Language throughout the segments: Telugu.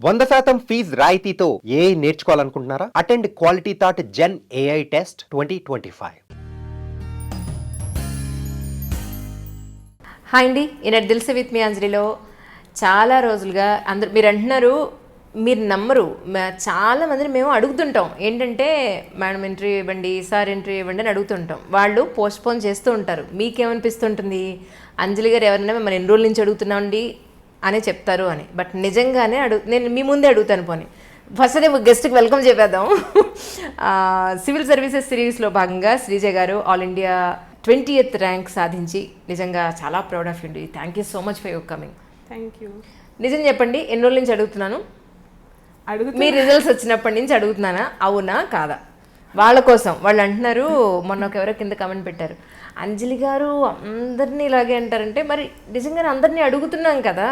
100% ఫీజ్ రాయితీతో ఏఐ నేర్చుకోవాలనుకుంటున్నారా? Attend quality thought gen AI test 2025. Hi అండి, ఈనాడు దిల్సే విత్ మీ అంజలిలో చాలా రోజులుగా మీరు అంటున్నారు, మీరు నమ్మరు, చాలా మందిని మేము అడుగుతుంటాం. ఏంటంటే మేడం ఇంటర్వ్యూ ఇవ్వండి, సార్ ఇంటర్వ్యూ ఇవ్వండి అని అడుగుతుంటాం. వాళ్ళు పోస్ట్పోన్ చేస్తూ ఉంటారు. మీకేమనిపిస్తుంటుంది, అంజలి గారు ఎవరైనా మిమ్మల్ని ఎన్ని రోజుల నుంచి అడుగుతున్నామండి అనే చెప్తారు అని. బట్ నిజంగానే నేను మీ ముందే అడుగుతాను. పోనీ ఫస్ట్ అదే గెస్ట్కి వెల్కమ్ చెప్పేద్దాం. సివిల్ సర్వీసెస్ సిరీస్లో భాగంగా శ్రీజ గారు ఆల్ ఇండియా 20th ర్యాంక్ సాధించి నిజంగా చాలా proud of you. Thank you so much for your coming. Thank you. నిజం చెప్పండి, ఎన్ని రోజుల నుంచి అడుగుతున్నాను? మీ రిజల్ట్స్ వచ్చినప్పటి నుంచి అడుగుతున్నానా, అవునా కాదా? వాళ్ళ కోసం వాళ్ళు అంటున్నారు. మొన్న ఎవరో కింద కమెంట్ పెట్టారు, అంజలి గారు అందరినీ ఇలాగే అంటారంటే మరి నిజంగానే అందరినీ అడుగుతున్నాం కదా,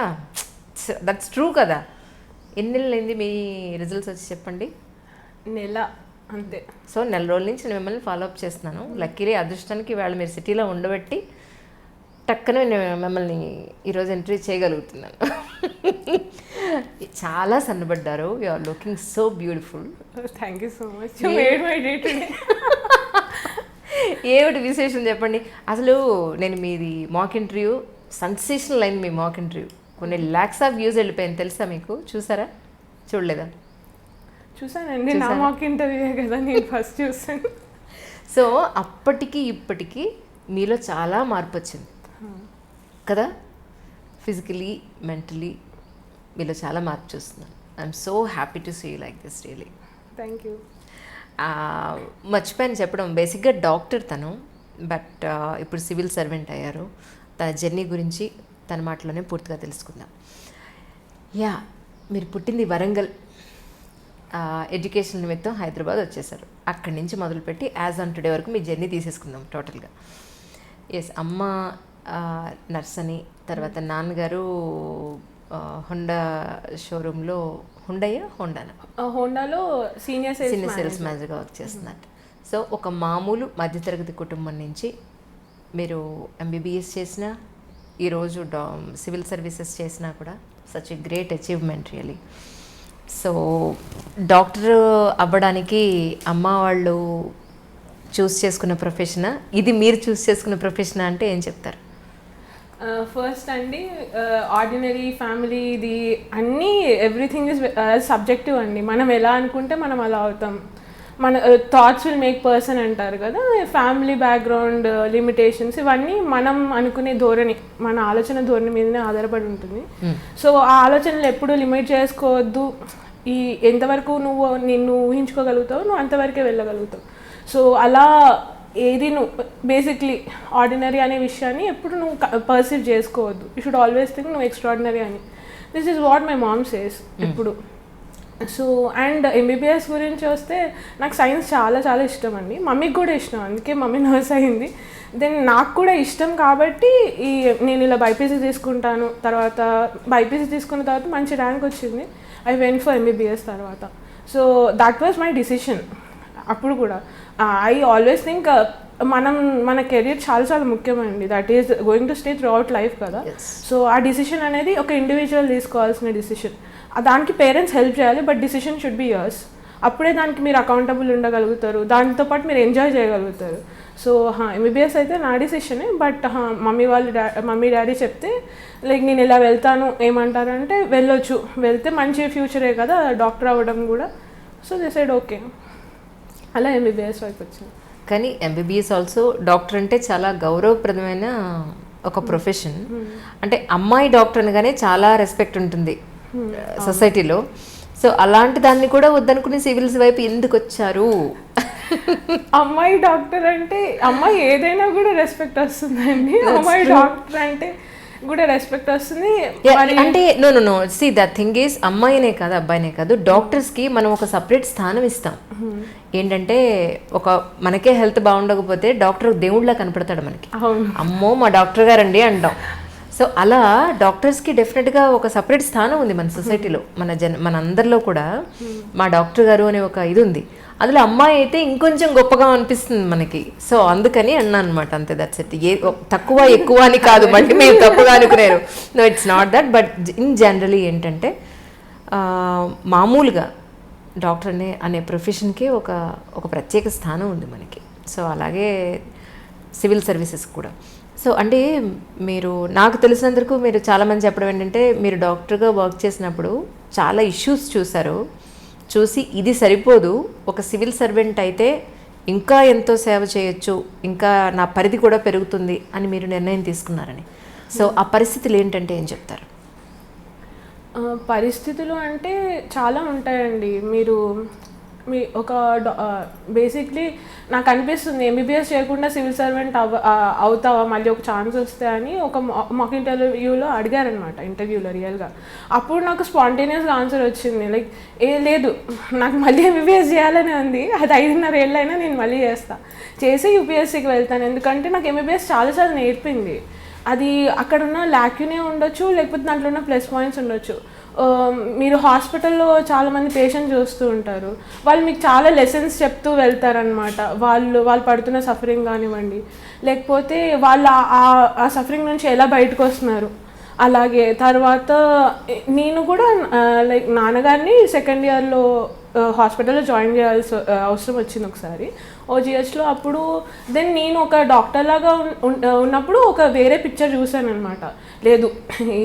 దట్స్ ట్రూ కదా. ఎన్ని నెలలైంది మీ రిజల్ట్స్ వచ్చి చెప్పండి? నెల అంతే. సో నెల రోజుల నుంచి నేను మిమ్మల్ని ఫాలోఅప్ చేస్తున్నాను. లక్కీలీ అదృష్టానికి వాళ్ళు మీరు సిటీలో ఉండబట్టి టక్కనే నేను మిమ్మల్ని ఈరోజు ఎంట్రీ చేయగలుగుతున్నాను. చాలా సన్నబడ్డారు, you are looking so beautiful. Thank you so much. You made my day today. ఏమిటి విశేషం చెప్పండి. అసలు నేను మీది మాక్ ఇంటర్వ్యూ సెన్సేషనల్ అయింది. మీ మాక్ ఇంటర్వ్యూ కొన్ని ల్యాక్స్ ఆఫ్ వ్యూస్ వెళ్ళిపోయింది, తెలుసా మీకు? చూసారా, చూడలేదా? చూసానండి, నా మాక్ ఇంటర్వ్యూ కదా, నేను ఫస్ట్ చూసాను. సో అప్పటికి ఇప్పటికీ మీలో చాలా మార్పు వచ్చింది కదా, ఫిజికలీ మెంటలీ మీలో చాలా మార్పు చూస్తున్నాను. I'm so happy to see you like this really. Thank you. మర్చిపోయాను చెప్పడం, బేసిక్గా డాక్టర్ తను, బట్ ఇప్పుడు సివిల్ సర్వెంట్ అయ్యారు. తన జర్నీ గురించి తన మాటలోనే పూర్తిగా తెలుసుకుందాం. యా, మీరు పుట్టింది వరంగల్, ఎడ్యుకేషన్ నిమిత్తం హైదరాబాద్ వచ్చేసారు. అక్కడి నుంచి మొదలుపెట్టి యాజ్ ఆన్ టుడే వరకు మీ జర్నీ తీసేసుకుందాం టోటల్గా. ఎస్, అమ్మ నర్స్ అని, తర్వాత నాన్నగారు హోండా షోరూంలో, హోండాలో సీనియర్ సేల్స్ మేనేజర్గా వర్క్ చేస్తున్నారు. సో ఒక మామూలు మధ్యతరగతి కుటుంబం నుంచి మీరు ఎంబీబీఎస్ చేసినా, ఈరోజు సివిల్ సర్వీసెస్ చేసినా కూడా such a great achievement really. So doctor అవ్వడానికి అమ్మ వాళ్ళు చూస్ చేసుకున్న ప్రొఫెషనా, ఇది మీరు చూస్ చేసుకున్న ప్రొఫెషనా అంటే ఏం చెప్తారు? ఫస్ట్ అండి, ఆర్డినరీ ఫ్యామిలీ, ఇది అన్నీ ఎవ్రీథింగ్ ఇస్ సబ్జెక్టివ్ అండి. మనం ఎలా అనుకుంటే మనం అలా అవుతాం. మన థాట్స్ విల్ మేక్ పర్సన్ అంటారు కదా. ఫ్యామిలీ బ్యాక్గ్రౌండ్, లిమిటేషన్స్, ఇవన్నీ మనం అనుకునే ధోరణి, మన ఆలోచన ధోరణి మీదనే ఆధారపడి ఉంటుంది. సో ఆ ఆలోచనలు ఎప్పుడు లిమిట్ చేసుకోవద్దు. ఈ ఎంతవరకు నిన్ను ఊహించుకోగలుగుతావు, నువ్వు అంతవరకే వెళ్ళగలుగుతావు. సో అలా ఏది నువ్వు బేసిక్లీ ఆర్డినరీ అనే విషయాన్ని ఎప్పుడు నువ్వు పర్సీవ్ చేసుకోవద్దు. యూ షుడ్ ఆల్వేస్ థింక్ నువ్వు ఎక్స్ట్రాడినరీ అని. This is what my mom says ఎప్పుడు. సో అండ్ ఎంబీబీఎస్ గురించి వస్తే, నాకు సైన్స్ చాలా చాలా ఇష్టం అండి. మమ్మీకి కూడా ఇష్టం, అందుకే మమ్మీ నర్స్ అయింది. దెన్ నాకు కూడా ఇష్టం కాబట్టి నేను ఇలా బైపీసీ తీసుకుంటాను. తర్వాత బైపీసీ తీసుకున్న తర్వాత మంచి ర్యాంక్ వచ్చింది. ఐ వెంట్ ఫర్ ఎంబీబీఎస్ తర్వాత. So that was my decision. అప్పుడు కూడా ఐ ఆల్వేస్ థింక్ మన కెరీర్ చాలా చాలా ముఖ్యమండి. That is going to stay through out life కదా. సో ఆ డిసిషన్ అనేది ఒక ఇండివిజువల్ తీసుకోవాల్సిన డిసిషన్. దానికి పేరెంట్స్ హెల్ప్ చేయాలి, but decision should be yours. అప్పుడే దానికి మీరు అకౌంటబుల్ ఉండగలుగుతారు, దాంతోపాటు మీరు ఎంజాయ్ చేయగలుగుతారు. సో ఎంబీబీఎస్ అయితే నా డిసిషనే, బట్ మమ్మీ డాడీ చెప్తే లైక్ నేను ఇలా వెళ్తాను, ఏమంటారంటే వెళ్ళొచ్చు, వెళ్తే మంచి ఫ్యూచరే కదా డాక్టర్ అవ్వడం కూడా. సో దే సైడ్ ఓకే, అలా ఎంబీబీఎస్ వైపు వచ్చింది. కానీ ఎంబీబీఎస్ ఆల్సో, డాక్టర్ అంటే చాలా గౌరవప్రదమైన ఒక ప్రొఫెషన్. అంటే అమ్మాయి డాక్టర్ అనగానే చాలా రెస్పెక్ట్ ఉంటుంది సొసైటీలో. సో అలాంటి దాన్ని కూడా వద్దనుకుని సివిల్స్ వైపు ఎందుకు వచ్చారు? అమ్మాయి డాక్టర్ అంటే అమ్మాయి ఏదైనా కూడా రెస్పెక్ట్ వస్తుందండి. అమ్మాయి డాక్టర్ అంటే కూడా రెస్పెక్ట్ వస్తుంది. అంటే no see that thing is, అమ్మాయినే కాదు అబ్బాయినే కాదు, డాక్టర్స్కి మనం ఒక సపరేట్ స్థానం ఇస్తాం. ఏంటంటే మనకే హెల్త్ బాగుండకపోతే డాక్టర్ దేవుళ్ళ కనపడతాడు మనకి. అమ్మో మా డాక్టర్ గారండి అంటాం. సో అలా డాక్టర్స్కి డెఫినెట్గా ఒక సపరేట్ స్థానం ఉంది మన సొసైటీలో, మన అందరిలో కూడా మా డాక్టర్ గారు అనే ఒక ఇది ఉంది. అందులో అమ్మాయి అయితే ఇంకొంచెం గొప్పగా అనిపిస్తుంది మనకి. సో అందుకని అన్నా అనమాట, అంతే, దట్స్ ఇట్. తక్కువ ఎక్కువ అని కాదు, మళ్ళీ మీరు తప్పుగా అనుకున్నారు. No, it's not that. But in generally ఏంటంటే మామూలుగా డాక్టర్ అనే ప్రొఫెషన్కే ఒక ప్రత్యేక స్థానం ఉంది మనకి. సో అలాగే సివిల్ సర్వీసెస్ కూడా. సో అంటే మీరు, నాకు తెలిసినందుకు మీరు చాలామంది చెప్పడం ఏంటంటే, మీరు డాక్టర్గా వర్క్ చేసినప్పుడు చాలా ఇష్యూస్ చూసి ఇది సరిపోదు, ఒక సివిల్ సర్వెంట్ అయితే ఇంకా ఎంతో సేవ చేయొచ్చు, ఇంకా నా పరిధి కూడా పెరుగుతుంది అని మీరు నిర్ణయం తీసుకున్నారని. సో ఆ పరిస్థితులు ఏంటంటే ఏం చెప్తారు? పరిస్థితులు అంటే చాలా ఉంటాయండి. మీ ఒక బేసిక్లీ నాకు అనిపిస్తుంది ఎంబీబీఎస్ చేయకుండా సివిల్ సర్వెంట్ అవుతావా మళ్ళీ ఒక ఛాన్స్ వస్తే అని ఒక మాక్ ఇంటర్వ్యూలో అడిగారనమాట, ఇంటర్వ్యూలో రియల్గా. అప్పుడు నాకు స్పాంటేనియస్గా ఆన్సర్ వచ్చింది, లైక్ లేదు నాకు మళ్ళీ ఎంబీబీఎస్ చేయాలనే ఉంది, అది 5.5 ఏళ్ళైనా నేను మళ్ళీ చేసి యూపీఎస్సీకి వెళ్తాను. ఎందుకంటే నాకు ఎంబీబీఎస్ చాలా నేర్పింది. అది అక్కడున్న ల్యాక్యూనే ఉండొచ్చు, లేకపోతే దాంట్లో ఉన్న ప్లస్ పాయింట్స్ ఉండొచ్చు. మీరు హాస్పిటల్లో చాలామంది పేషెంట్ చూస్తూ ఉంటారు, వాళ్ళు మీకు చాలా లెసన్స్ చెప్తూ వెళ్తారనమాట. వాళ్ళు పడుతున్న సఫరింగ్ కానివ్వండి, లేకపోతే వాళ్ళు ఆ సఫరింగ్ నుంచి ఎలా బయటకు వస్తున్నారు. అలాగే తర్వాత నేను కూడా లైక్ నాన్నగారిని సెకండ్ ఇయర్లో హాస్పిటల్లో జాయిన్ చేయాల్సి అవసరం వచ్చింది ఒకసారి ఓజిహెచ్లో. అప్పుడు నేను ఒక డాక్టర్ లాగా ఉన్నప్పుడు ఒక వేరే పిక్చర్ చూశాను అనమాట. లేదు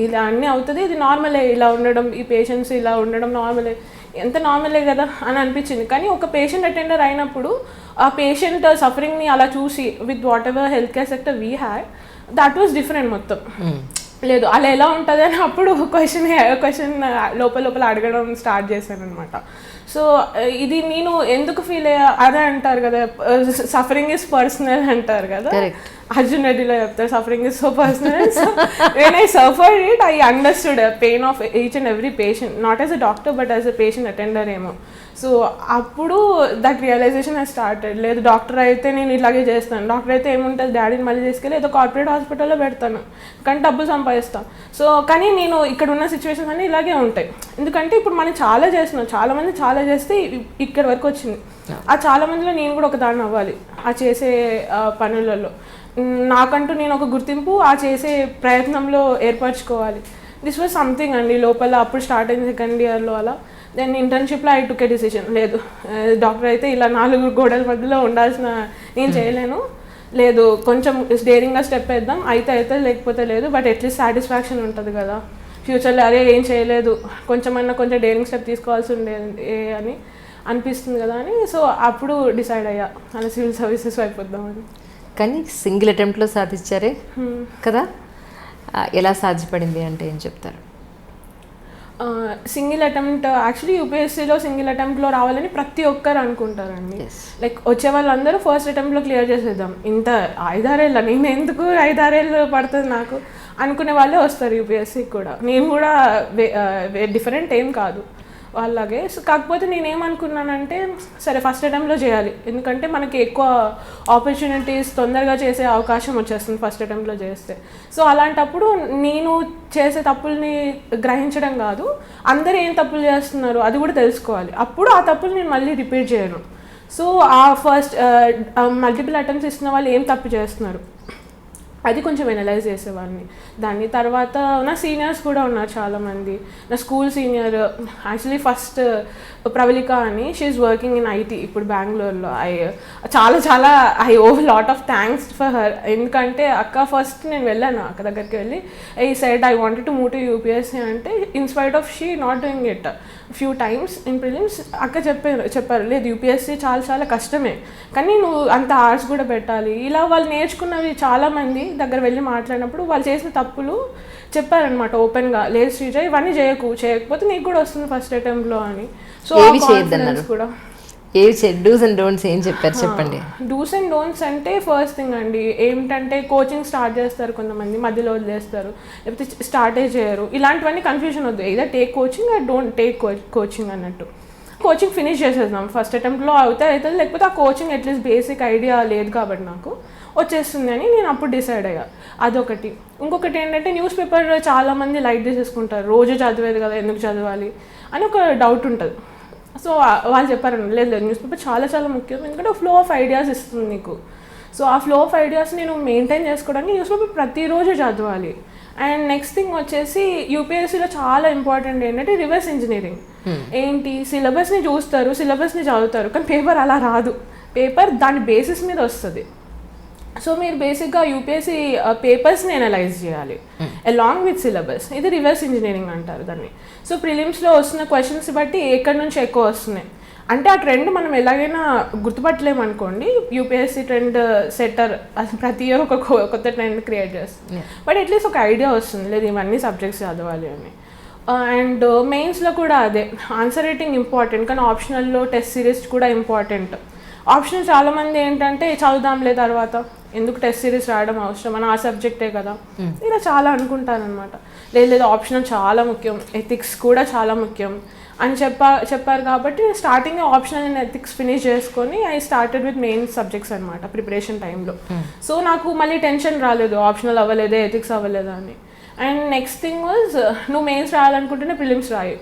ఇలా అన్నీ అవుతుంది, ఇది నార్మలే, ఇలా ఉండడం, ఈ పేషెంట్స్ ఇలా ఉండడం నార్మలే, ఎంత నార్మలే కదా అని అనిపించింది. కానీ ఒక పేషెంట్ అటెండర్ అయినప్పుడు ఆ పేషెంట్ సఫరింగ్ని అలా చూసి with what ever health care sector we had, that was different మొత్తం. లేదు అలా ఎలా ఉంటుంది అని అప్పుడు క్వశ్చన్ లోపల అడగడం స్టార్ట్ చేశాను అనమాట. సో ఇది నేను ఎందుకు ఫీల్ అయ్యా, అదే అంటారు కదా సఫరింగ్ ఇస్ పర్సనల్ అంటారు కదా, అర్జున్ రెడ్డిలో చెప్తారు suffering is so personal. So when I suffered it I understood pain of each and every patient, not as a doctor but as a patient attender ఏమో. సో అప్పుడు దట్ రియలైజేషన్ ఐ స్టార్టెడ్, లేదు డాక్టర్ అయితే నేను ఇలాగే చేస్తాను, డాక్టర్ అయితే ఏముంటుంది డాడీని మళ్ళీ తీసుకెళ్ళి ఏదో కార్పొరేట్ హాస్పిటల్లో పెడతాను కానీ డబ్బులు సంపాదిస్తాను. సో కానీ నేను ఇక్కడ ఉన్న సిచ్యువేషన్స్ అన్నీ ఇలాగే ఉంటాయి. ఎందుకంటే ఇప్పుడు మనం చాలా చేస్తున్నాం, చాలామంది చాలా చేస్తే ఇక్కడ వరకు వచ్చింది. ఆ చాలామందిలో నేను కూడా ఒక దాన్ని అవ్వాలి, ఆ చేసే పనులలో నాకంటూ నేను ఒక గుర్తింపు ఆ చేసే ప్రయత్నంలో ఏర్పరచుకోవాలి. దిస్ వాజ్ సంథింగ్ అండి లోపల. అప్పుడు స్టార్ట్ అయింది సెకండ్ ఇయర్లో అలా. దెన్ ఇంటర్న్షిప్లో ఐ టుక్ ఏ డిసిషన్, లేదు డాక్టర్ అయితే ఇలా 4 గోడల మధ్యలో ఉండాల్సిన నేను చేయలేను, లేదు కొంచెం డేరింగ్గా స్టెప్ వేద్దాం, అయితే లేకపోతే లేదు, బట్ అట్లీస్ట్ సాటిస్ఫాక్షన్ ఉంటుంది కదా ఫ్యూచర్లో, అరే ఏం చేయలేదు కొంచెం డేరింగ్ స్టెప్ తీసుకోవాల్సి ఉండేది అని అనిపిస్తుంది కదా అని. సో అప్పుడు డిసైడ్ అయ్యా అలా సివిల్ సర్వీసెస్ అయిపోద్దామని. కానీ సింగిల్ అటెంప్ట్లో సాధించారే కదా, ఎలా సాధ్యపడింది అంటే ఏం చెప్తారు? సింగిల్ అటెంప్ట్ యాక్చువల్లీ యూపీఎస్సీలో సింగిల్ అటెంప్ట్లో రావాలని ప్రతి ఒక్కరు అనుకుంటారండి. లైక్ వచ్చే వాళ్ళందరూ ఫస్ట్ అటెంప్ట్లో క్లియర్ చేసేద్దాం, ఇంత 5-6 ఏళ్ళ నేను ఎందుకు 5-6 ఏళ్ళు పడుతుంది నాకు అనుకునే వాళ్ళే వస్తారు యూపీఎస్సీకి కూడా. నేను కూడా డిఫరెంట్ ఏం కాదు వాళ్ళలాగే. సో కాకపోతే నేనేమనుకున్నానంటే సరే ఫస్ట్ అటెంప్ట్లో చేయాలి, ఎందుకంటే మనకి ఎక్కువ ఆపర్చునిటీస్ తొందరగా చేసే అవకాశం వచ్చేస్తుంది ఫస్ట్ అటెంప్ట్లో చేస్తే. సో అలాంటప్పుడు నేను చేసే తప్పుల్ని గ్రహించడం కాదు, అందరూ ఏం తప్పులు చేస్తున్నారు అది కూడా తెలుసుకోవాలి, అప్పుడు ఆ తప్పులు నేను మళ్ళీ రిపీట్ చేయను. సో ఆ ఫస్ట్ మల్టిపుల్ అటెంప్ట్స్ ఇస్తున్న వాళ్ళు ఏం తప్పు చేస్తున్నారు అది కొంచెం ఎనలైజ్ చేసేవాడిని. దాన్ని తర్వాత నా సీనియర్స్ కూడా ఉన్నారు చాలామంది. నా school senior actually first Pravalika అని, షీఈస్ వర్కింగ్ ఇన్ ఐటీ ఇప్పుడు బెంగళూరులో. I O lot of thanks for her. ఎందుకంటే అక్క ఫస్ట్ నేను వెళ్ళాను అక్క దగ్గరికి వెళ్ళి I said I wanted to move to UPSC అంటే in spite of she not doing it few times in prelims అక్క చెప్పారు లేదు యూపీఎస్సీ చాలా కష్టమే కానీ నువ్వు అంత ఆర్ట్స్ కూడా పెట్టాలి. ఇలా వాళ్ళు నేర్చుకున్నవి చాలామంది దగ్గర వెళ్ళి మాట్లాడినప్పుడు వాళ్ళు చేసిన తప్పులు చెప్పారనమాట ఓపెన్గా, లేదు శ్రీజ ఇవన్నీ చేయకపోతే నీకు కూడా వస్తుంది ఫస్ట్ అటెంప్ట్లో అని. సో కూడా డూస్ అండ్ డోంట్స్ ఏం చెప్పారు చెప్పండి. డూస్ అండ్ డోంట్స్ అంటే ఫస్ట్ థింగ్ అండి ఏమిటంటే కోచింగ్ స్టార్ట్ చేస్తారు కొంతమంది, మధ్యలో వదిలేస్తారు, లేకపోతే స్టార్టే చేయరు. ఇలాంటివన్నీ కన్ఫ్యూజన్ వద్దు, ఏదైనా take coaching or don't take coaching అన్నట్టు. కోచింగ్ ఫినిష్ చేసేద్దాం, ఫస్ట్ అటెంప్ట్లో అవుతుంది, లేకపోతే ఆ కోచింగ్ అట్లీస్ట్ బేసిక్ ఐడియా లేదు కాబట్టి నాకు వచ్చేస్తుంది అని నేను అప్పుడు డిసైడ్ అయ్యా. అదొకటి. ఇంకొకటి ఏంటంటే న్యూస్ పేపర్ చాలామంది లైట్ తీసేసుకుంటారు, రోజు చదివేది కదా ఎందుకు చదవాలి అని ఒక డౌట్ ఉంటుంది. సో వాళ్ళు చెప్పారు లేదు న్యూస్ పేపర్ చాలా ముఖ్యం, ఎందుకంటే ఫ్లో ఆఫ్ ఐడియాస్ ఇస్తుంది నీకు. సో ఆ ఫ్లో ఆఫ్ ఐడియాస్ నేను మెయింటైన్ చేసుకోవడానికి న్యూస్ పేపర్ ప్రతిరోజు చదవాలి. అండ్ నెక్స్ట్ థింగ్ వచ్చేసి యూపీఎస్సీలో చాలా ఇంపార్టెంట్ ఏంటంటే రివర్స్ ఇంజనీరింగ్. ఏంటి, సిలబస్ని చూస్తారు, సిలబస్ని చదువుతారు, కానీ పేపర్ అలా రాదు. పేపర్ దాని బేసిస్ మీద వస్తుంది. సో మీరు బేసిక్గా యూపీఎస్సీ పేపర్స్ని అనలైజ్ చేయాలి అలాంగ్ విత్ సిలబస్. ఇది రివర్స్ ఇంజనీరింగ్ అంటారు దాన్ని. సో ప్రిలిమ్స్లో వస్తున్న క్వశ్చన్స్ బట్టి ఎక్కడి నుంచి ఎక్కువ వస్తున్నాయి అంటే ఆ ట్రెండ్ మనం ఎలాగైనా గుర్తుపట్టలేము అనుకోండి. యూపీఎస్సీ ట్రెండ్ సెట్టర్ అది ప్రతి ఇయర్ ఒక కొత్త ట్రెండ్ క్రియేట్ చేస్తుంది. బట్ అట్లీస్ట్ ఒక ఐడియా వస్తుంది, లేదు ఇవన్నీ సబ్జెక్ట్స్ చదవాలి అని. అండ్ మెయిన్స్లో కూడా అదే, ఆన్సర్ రైటింగ్ ఇంపార్టెంట్, కానీ ఆప్షనల్లో టెస్ట్ సిరీస్ కూడా ఇంపార్టెంట్. ఆప్షనల్ చాలామంది ఏంటంటే చదువుదాంలే తర్వాత, ఎందుకు టెస్ట్ సిరీస్ రాయడం అవసరం, మన ఆ సబ్జెక్టే కదా ఇలా చాలా అనుకుంటారనమాట. లేదు ఆప్షనల్ చాలా ముఖ్యం, ఎథిక్స్ కూడా చాలా ముఖ్యం అని చెప్పారు కాబట్టి starting optional and ethics finish చేసుకొని I started with main subjects అనమాట ప్రిపరేషన్ టైంలో. సో నాకు మళ్ళీ టెన్షన్ రాలేదు ఆప్షనల్ అవ్వలేదే, ఎథిక్స్ అవ్వలేదా అని. అండ్ నెక్స్ట్ థింగ్ వాజ్, నువ్వు మెయిన్స్ రాయాలనుకుంటేనే ప్రిలిమ్స్ రాయి,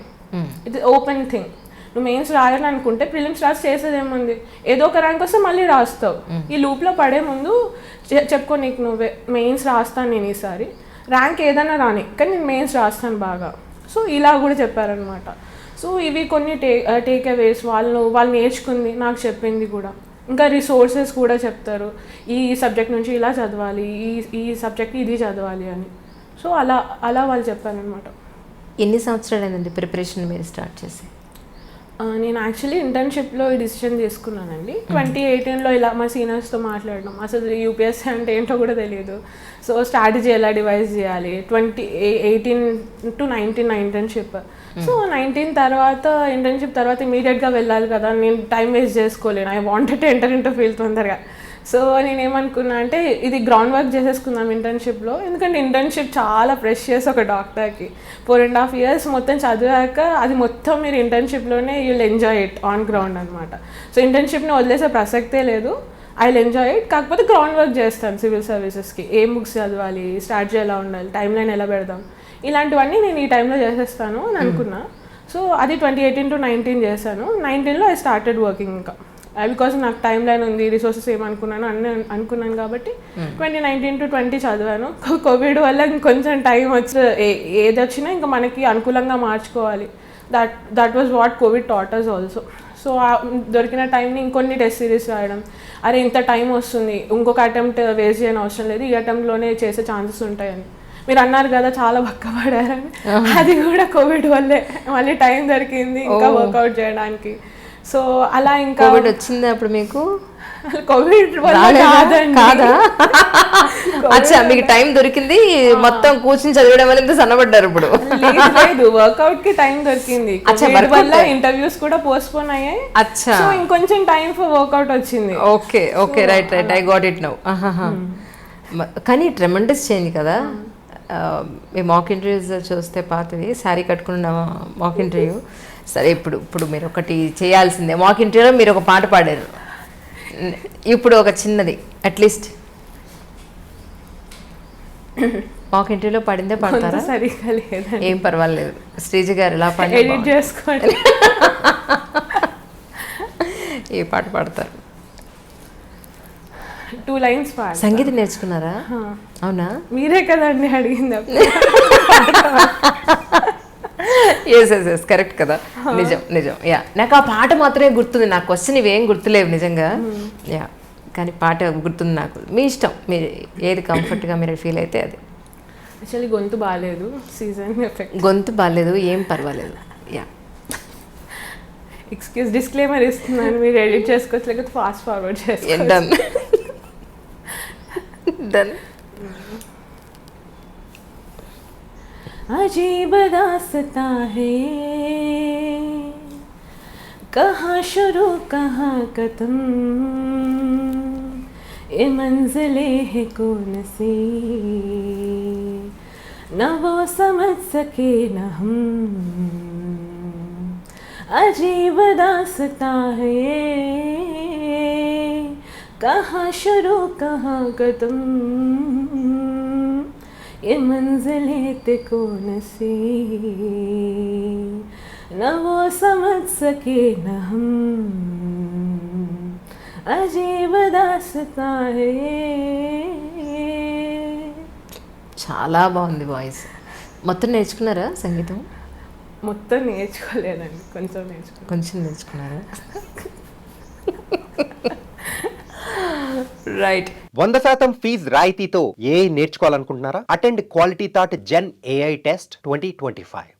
ఇది ఓపెన్ థింగ్. నువ్వు మెయిన్స్ రాయాలనుకుంటే ప్రిలిమ్స్ రాసి చేసేది ఏముంది, ఏదో ఒక ర్యాంక్ వస్తే మళ్ళీ రాస్తావు. ఈ లూప్లో పడే ముందు చెప్పుకో నీకు నువ్వే, మెయిన్స్ రాస్తాను నేను ఈసారి, ర్యాంక్ ఏదైనా రాని కానీ నేను మెయిన్స్ రాస్తాను బాగా. సో ఇలా కూడా చెప్పారనమాట. సో ఇవి కొన్ని టేక్ అవేస్, వాళ్ళు నేర్చుకుంది నాకు చెప్పింది కూడా. ఇంకా రిసోర్సెస్ కూడా చెప్తారు, ఈ సబ్జెక్ట్ నుంచి ఇలా చదవాలి, ఈ సబ్జెక్ట్ ఇది చదవాలి అని. సో అలా వాళ్ళు చెప్పారనమాట. ఎన్ని సంవత్సరాలు అయిందండి ప్రిపరేషన్ మీరు స్టార్ట్ చేసి? నేను యాక్చువల్లీ ఇంటర్న్షిప్లో ఈ డిసిషన్ తీసుకున్నానండి. 2018లో ఇలా మా సీనియర్స్తో మాట్లాడడం, అసలు యూపీఎస్సీ అంటే ఏంటో కూడా తెలియదు. సో స్ట్రాటజీ ఎలా డివైజ్ చేయాలి, 2018 to 19 నా ఇంటర్న్షిప్. సో 19 తర్వాత ఇంటర్న్షిప్ తర్వాత ఇమీడియట్గా వెళ్ళాలి కదా, నేను టైం వేస్ట్ చేసుకోలేను. I wanted to enter into field తొందరగా. సో నేనేమనుకున్నా అంటే ఇది గ్రౌండ్ వర్క్ చేసేసుకుందాం ఇంటర్న్షిప్లో, ఎందుకంటే ఇంటర్న్షిప్ చాలా ప్రెషియస్ ఒక డాక్టర్కి. 4.5 years మొత్తం చదివాక అది మొత్తం మీరు ఇంటర్న్షిప్లోనే you'll enjoy it on ground అనమాట. సో ఇంటర్న్షిప్ని వదిలేసే ప్రసక్తే లేదు, ఐ విల్ ఎంజాయ్ ఇట్. కాకపోతే గ్రౌండ్ వర్క్ చేస్తాను సివిల్ సర్వీసెస్కి, ఏం బుక్స్ చదవాలి, స్ట్రాటజీ ఎలా ఉండాలి, టైం లైన్ ఎలా పెడదాం, ఇలాంటివన్నీ నేను ఈ టైంలో చేసేస్తాను అని అనుకున్నా. సో అది 2018 to 19 చేశాను. 19లో ఐ స్టార్టెడ్ వర్కింగ్. ఇంకా బికాజ్ నాకు టైం లైన్ ఉంది, రిసోర్సెస్ ఏమనుకున్నాను అనుకున్నాను కాబట్టి 2019 to 20 చదివాను. కోవిడ్ వల్ల ఇంకొంచెం టైం వచ్చి ఏది వచ్చినా ఇంకా మనకి అనుకూలంగా మార్చుకోవాలి. That was what covid taught us also. So దొరికిన టైంని ఇంకొన్ని టెస్ట్ సిరీస్ రాయడం, అరే ఇంత టైం వస్తుంది, ఇంకొక అటెంప్ట్ వేస్ట్ చేయని అవసరం లేదు, ఈ అటెంప్ట్లోనే చేసే ఛాన్సెస్ ఉంటాయని. మీరు అన్నారు కదా చాలా పక్కపడారని, అది కూడా కోవిడ్ వల్లే మళ్ళీ టైం దొరికింది ఇంకా వర్కౌట్ చేయడానికి. సో అలా ఇంకా కోవిడ్ వచ్చింది అప్పుడు మీకు? కోవిడ్ కాదా? అచ్చా, మీకు టైం దొరికింది, మొత్తం కూర్చుని చదవడం వల్ల ఇంత సన్నబడ్డారు ఇప్పుడు? లేదు, వర్కౌట్ కి టైం దొరికింది. కోవిడ్ వల్ల ఇంటర్వ్యూస్ కూడా పోస్ట్ పోన్ అయ్యాయి. అచ్చా, సో ఇంకొంచెం టైం ఫర్ వర్కౌట్ వచ్చింది. Okay okay, right I got it now. కానీ ట్రెమెండస్ చేంజ్ కదా. మీ మాక్ ఇంటర్వ్యూస్ చూస్తే పాతవి, శారీ కట్టుకున్న మాక్ ఇంటర్వ్యూ. సరే, ఇప్పుడు మీరు ఒకటి చేయాల్సిందే, మాక్ ఇంటర్వ్యూలో మీరు ఒక పాట పాడారు, ఇప్పుడు ఒక చిన్నది అట్లీస్ట్ మాక్ ఇంటర్వ్యూలో పాడిందే పాడతారా? సరిగా లేదు, ఏం పర్వాలేదు, శ్రీజ గారు ఎలా పాడి ఎడిట్ చేసుకోండి. ఏ పాట పాడతారు? 2 lines పాడు. సంగీతం నేర్చుకున్నారా? అవునా? మీరే కదండి అడిగింది. ఎస్ కరెక్ట్ కదా, నిజం. యా, నాకు ఆ పాట మాత్రమే గుర్తుంది, నాకు క్వశ్చన్ ఇవేం గుర్తులేవు నిజంగా. యా, కానీ పాట గుర్తుంది నాకు. మీ ఇష్టం, మీరు ఏది కంఫర్ట్గా మీరు ఫీల్ అయితే అది. యాక్చువల్లీ గొంతు బాగాలేదు, సీజన్ ఎఫెక్ట్. గొంతు బాగాలేదు, ఏం పర్వాలేదు. యా, ఎక్స్క్యూజ్, డిస్క్లైమర్ ఇస్తున్నాను, మీరు ఎడిట్ చేసుకోవచ్చు, లేకపోతే ఫాస్ట్ ఫార్వర్డ్ చేసుకోవచ్చు. డన్. अजीब दास्ता है, कहाँ शुरू कहाँ खत्म, ये मंजिले है कौन सी, न वो समझ सके न हम. अजीब दास्ता है, कहाँ शुरू कहाँ खत्म, ये मंजिलें ते कौन सी, न वो समझ सके न हम. अजीब दास्तां है. చాలా బాగుంది వాయిస్. మొత్తం నేర్చుకున్నారా సంగీతం? మొత్తం నేర్చుకోలేదండి, కొంచెం నేర్చుకున్నాను. కొంచెం నేర్చుకున్నారా? రైట్. 100% ఫీజ్ రాయితీతో ఏఐ నేర్చుకోవాలనుకుంటున్నారా? Attend quality thought gen AI test 2025.